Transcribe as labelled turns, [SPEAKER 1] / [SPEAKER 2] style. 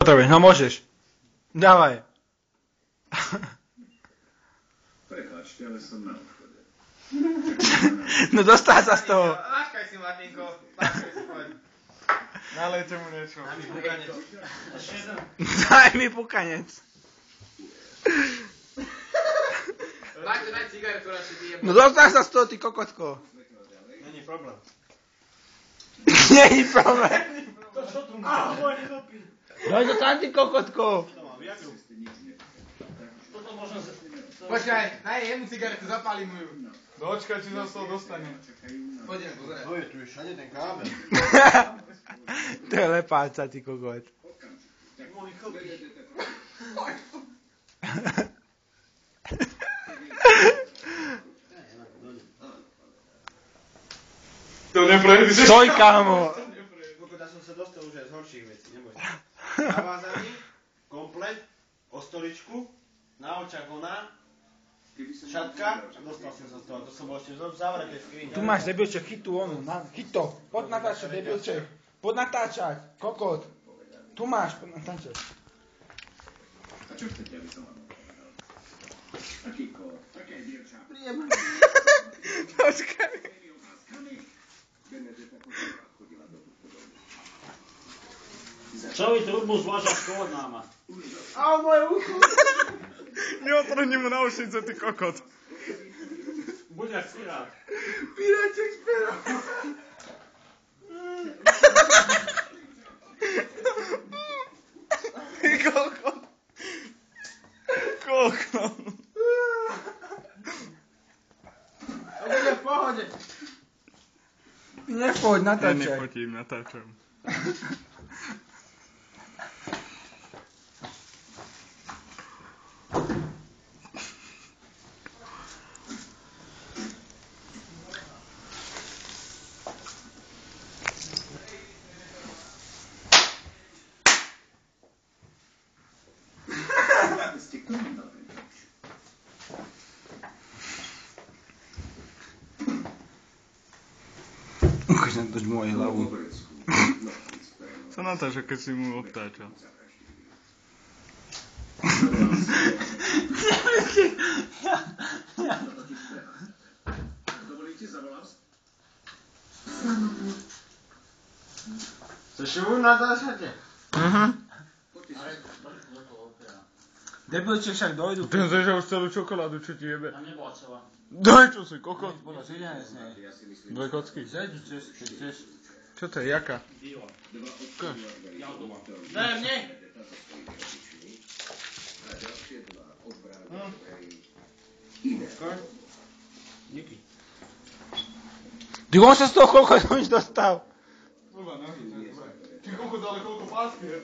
[SPEAKER 1] potrebuješ? No môžeš. Dávaj.
[SPEAKER 2] Prepáčte, ale som na odchode.
[SPEAKER 1] No dostáva sa z toho.
[SPEAKER 3] Láškaj si, Martinko. Láškaj si, poď.
[SPEAKER 4] Nalejte mu niečo.
[SPEAKER 1] Daj mi pukanec.
[SPEAKER 3] Daj cigaretu, radšej pijem.
[SPEAKER 1] No dostáva sa z toho, ty kokotko.
[SPEAKER 4] Není problém.
[SPEAKER 1] Nie je problém.
[SPEAKER 4] To čo tu má?
[SPEAKER 1] Daj to tam, ty kokotko.
[SPEAKER 4] To má viagru. Toto možno...
[SPEAKER 3] Počkaj, daj jemu cigaretu, zapálim mu ju.
[SPEAKER 4] Dočkaj, či sa z toho dostane.
[SPEAKER 3] Poďme, pozeraj.
[SPEAKER 4] To je, tu je všade ten kábel.
[SPEAKER 1] To je lepáca, ty kokot.
[SPEAKER 4] Môj chlpy. To neprejde.
[SPEAKER 1] Stoj, kámo.
[SPEAKER 4] Ja som sa dostal už aj z horších vecí, neboj. Navázaný, komplet, o stoličku, na očach ona, šatka a dostal som sa z toho. To som bol ešte v závretej skrini.
[SPEAKER 1] Tu máš, debilček, chyť tú onu. Chyť to. Poď natáčať, debilček. Poď natáčať, kokot. Tu máš, poď natáčať.
[SPEAKER 2] A čo chcete, aby som vám povedal? Aký kód, také dievča.
[SPEAKER 1] Počkaj.
[SPEAKER 2] Benedetta chodila do budovy.
[SPEAKER 5] Čo vy trubu zvlášť kód náma?
[SPEAKER 4] Au, moje ucho!
[SPEAKER 1] Neotrhni mu náušnice, ty kokot.
[SPEAKER 5] Buď jak pirát.
[SPEAKER 4] Piráček z pera!
[SPEAKER 1] Ty kokot. Kokot.
[SPEAKER 3] To bude v pohode.
[SPEAKER 1] Nepoď,
[SPEAKER 4] Ja
[SPEAKER 1] natáčaj.
[SPEAKER 4] nefotím, natáčam.
[SPEAKER 2] Ste k tomu dali nič.
[SPEAKER 1] Ukáž na to moju hlavu.
[SPEAKER 4] Co natáča, keď si mu obtáčal?
[SPEAKER 2] Dovolíte, zavolám?
[SPEAKER 4] Co si mu natáčate?
[SPEAKER 1] Debilček však dojdu.
[SPEAKER 4] Ten zežal už celú čokoládu, čo ti jebe.
[SPEAKER 5] Tam nebola celá.
[SPEAKER 4] Daj, čo si, kokot.
[SPEAKER 1] Podľa sviedenia z nej.
[SPEAKER 4] Dve kocky.
[SPEAKER 1] Zeď, chceš.
[SPEAKER 4] Čo to je, jaká?
[SPEAKER 5] Divo.
[SPEAKER 4] Ukáž.
[SPEAKER 5] Jaudova. Daj mne!
[SPEAKER 2] A ďalšie dva odbrádajú
[SPEAKER 1] Díky. Ty on sa z toho kokot už dostal.
[SPEAKER 4] Kurva, nohy, to je dobré. Ty kokot, ale koľko pásky je.